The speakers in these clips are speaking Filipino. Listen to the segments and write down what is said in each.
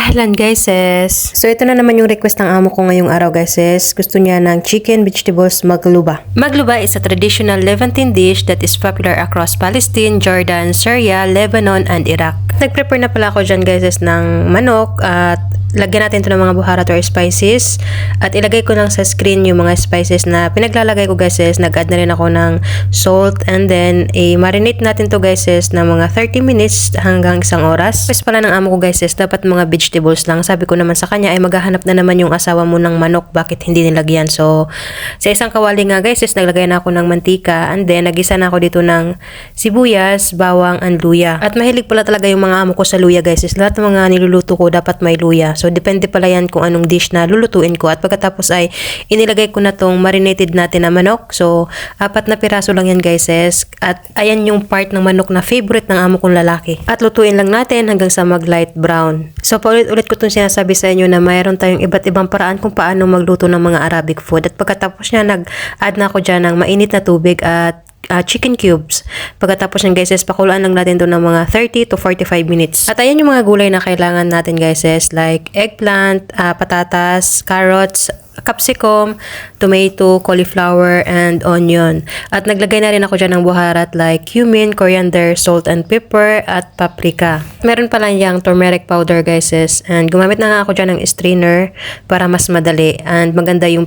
Ahlan guys sis. So ito na naman yung request ng amo ko ngayong araw guys sis. Gusto niya ng chicken vegetables magluba. Magluba is a traditional Levantine dish that is popular across Palestine, Jordan, Syria, Lebanon, and Iraq. Nag-prepare na pala ako dyan guys sis ng manok at lagyan natin ito ng mga buharat or spices at ilagay ko lang sa screen yung mga spices na pinaglalagay ko guys sis. Nag-add na rin ako ng salt and then i-marinate natin to guys sis na mga 30 minutes hanggang isang oras. Request pala ng amo ko guys sis, dapat mga vegetables lang. Sabi ko naman sa kanya ay maghahanap na naman yung asawa mo ng manok, bakit hindi nilagyan. So sa isang kawali nga guys sis, naglagay na ako ng mantika and then nagisa na ako dito ng sibuyas, bawang, and luya. At mahilig pala talaga yung mga amo ko sa luya guys sis. Lahat ng mga niluluto ko dapat may luya. So depende pala yan kung anong dish na lulutuin ko. At pagkatapos ay inilagay ko na tong marinated natin na manok. So 4 na piraso lang yan guys sis. At ayan yung part ng manok na favorite ng amo kong lalaki. At lutuin lang natin hanggang sa mag light brown. So paulit-ulit ko itong sinasabi sa inyo na mayroon tayong iba't ibang paraan kung paano magluto ng mga Arabic food. At pagkatapos niya nag-add na ako dyan ng mainit na tubig at chicken cubes. Pagkatapos ng guys sis, pakuluan lang natin doon ng mga 30 to 45 minutes. At ayan yung mga gulay na kailangan natin guys sis, like eggplant, patatas, carrots, capsicum, tomato, cauliflower, and onion. At naglagay na rin ako dyan ng buharat like cumin, coriander, salt and pepper, at paprika. Meron pala yung turmeric powder guys sis, and gumamit na nga ako dyan ng strainer para mas madali and maganda yung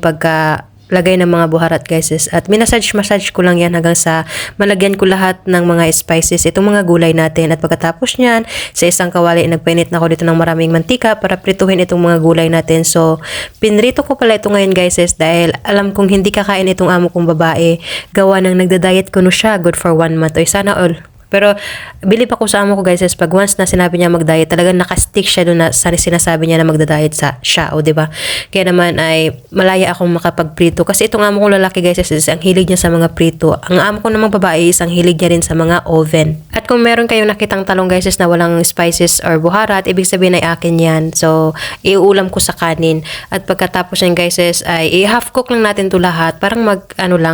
lagay ng mga buharat guys sis. At minasage ko lang yan hanggang sa malagyan ko lahat ng mga spices, itong mga gulay natin. At pagkatapos nyan, sa isang kawali, nagpainit na ako dito ng maraming mantika para prituhin itong mga gulay natin. So, pinrito ko pala ito ngayon guys sis dahil alam kong hindi kakain itong amo kong babae. Gawa ng nagda-diet ko no siya, good for 1 month. Oy, sana all. Pero bilib ako sa amo ko guys sis, pag once na sinabi niya mag-diet, talagang nakastick siya doon na sinasabi niya na magda-diet siya, o diba? Kaya naman ay malaya akong makapagprito kasi itong amo kong lalaki guys sis, ang hilig niya sa mga prito. Ang amo ko namang babae is ang hilig niya rin sa mga oven. At kung meron kayong nakitang talong guys sis na walang spices or buharat, ibig sabihin ay akin yan. So iuulam ko sa kanin. At pagkatapos yan guys sis, ay i-half cook lang natin to lahat, parang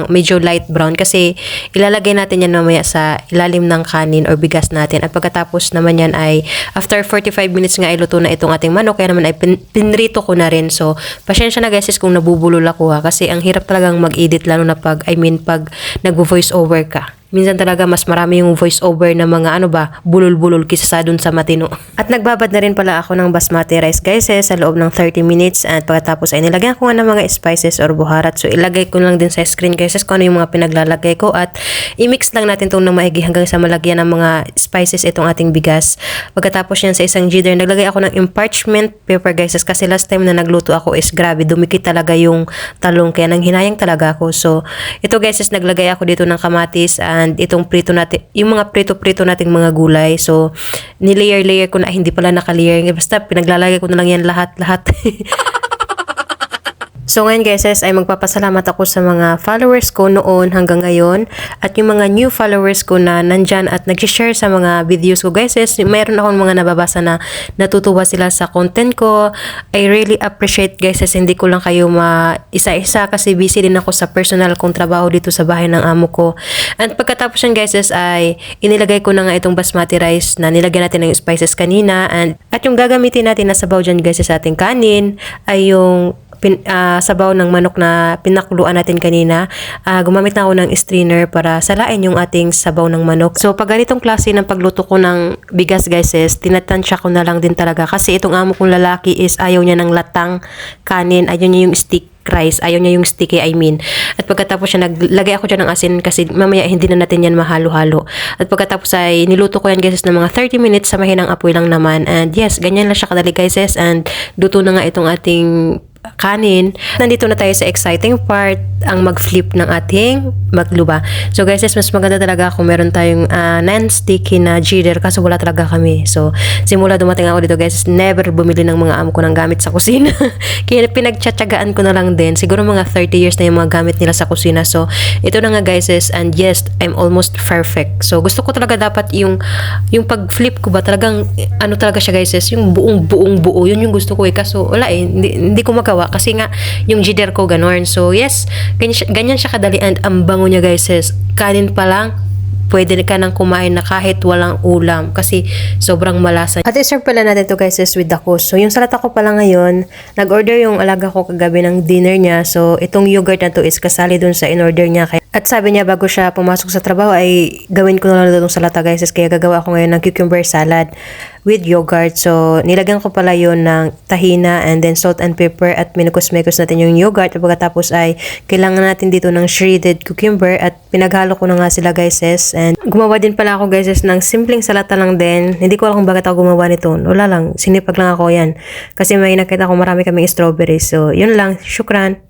medyo light brown kasi ilalagay natin yan mamaya sa ilalim ng kanin or bigas natin. At pagkatapos naman yan ay after 45 minutes nga iluto na itong ating manok, kaya naman ay pinrito ko na rin. So pasensya na guys kung nabubulol ako kasi ang hirap talagang mag-edit lalo na pag nag-voice over ka. Minsan talaga mas marami yung voice over na mga bulol-bulol kisa sa dun sa matino. At nagbabad na rin pala ako ng basmati rice guys sa loob ng 30 minutes at pagkatapos ay nilagyan ko nga ng mga spices or buharat. So ilagay ko lang din sa screen guys kung ano yung mga pinaglalagay ko at i-mix lang natin itong ng maigi hanggang sa malagyan ng mga spices itong ating bigas. Pagkatapos yan sa isang jigger, naglagay ako ng parchment paper guys kasi last time na nagluto ako is grabe, dumikit talaga yung talong kaya nang hinayang talaga ako. So ito guys naglagay ako dito ng kamatis and itong prito natin, yung mga prito nating mga gulay. So, nilayer ko na, hindi pala nakalayer. Basta, pinaglalagay ko na lang yan lahat. So ngayon guys ay magpapasalamat ako sa mga followers ko noon hanggang ngayon at yung mga new followers ko na nandyan at nag-share sa mga videos ko guys mayroon akong mga nababasa na natutuwa sila sa content ko. I really appreciate guys hindi ko lang kayo isa-isa kasi busy din ako sa personal kong trabaho dito sa bahay ng amo ko. And pagkatapos yan guys ay inilagay ko na nga itong basmati rice na nilagyan natin ng spices kanina at yung gagamitin natin na sabaw dyan guys sa ating kanin ay yung sabaw ng manok na pinakuluan natin kanina. Gumamit na ako ng strainer para salain yung ating sabaw ng manok. So pag ganitong klase ng pagluto ko ng bigas guys tinatansya ko na lang din talaga kasi itong amo kong lalaki is ayaw niya ng latang kanin, ayaw niya yung stick rice, ayaw niya yung sticky At pagkatapos siya naglagay ako dyan ng asin kasi mamaya hindi na natin yan mahalo-halo. At pagkatapos ay niluto ko yan guys ng mga 30 minutes sa mahinang apoy lang naman. And yes, ganyan lang siya kadali guys and luto na nga itong ating kanin. Nandito na tayo sa exciting part, ang mag-flip ng ating magluba. So guys, mas maganda talaga kung meron tayong non-sticky na jigger kasi wala talaga kami. So simula dumating ako dito guys, never bumili ng mga amo ko ng gamit sa kusina. Kaya pinagtsatsagaan ko na lang din. Siguro mga 30 years na yung mga gamit nila sa kusina. So ito na nga guys and yes, I'm almost perfect. So gusto ko talaga dapat yung pag-flip ko ba talagang talaga siya guys yung buong buo. Yun yung gusto ko kaso wala hindi ko magawa kasi nga yung jigger ko ganon. So yes, ganyan siya kadali and ang bango niya guys kanin pa lang pwede ka nang kumain na kahit walang ulam kasi sobrang malasa. At i-serve pala natin to guys is with dakos. So yung salata ko pala ngayon, nag-order yung alaga ko kagabi ng dinner niya. So itong yogurt na to is kasali dun sa in-order niya. At sabi niya bago siya pumasok sa trabaho ay gawin ko na lang itong salata guys. Kaya gagawa ako ngayon ng cucumber salad with yogurt. So nilagyan ko pala yun ng tahina and then salt and pepper at minukos-mekos natin yung yogurt. At pagkatapos ay kailangan natin dito ng shredded cucumber at pinaghalo ko na nga sila guys. And gumawa din pala ako guys ng simpleng salata lang din. Hindi ko alam kung bakit ako gumawa nito. Wala lang, sinipag lang ako yan. Kasi may nakita ko marami kaming strawberries. So yun lang, syukran.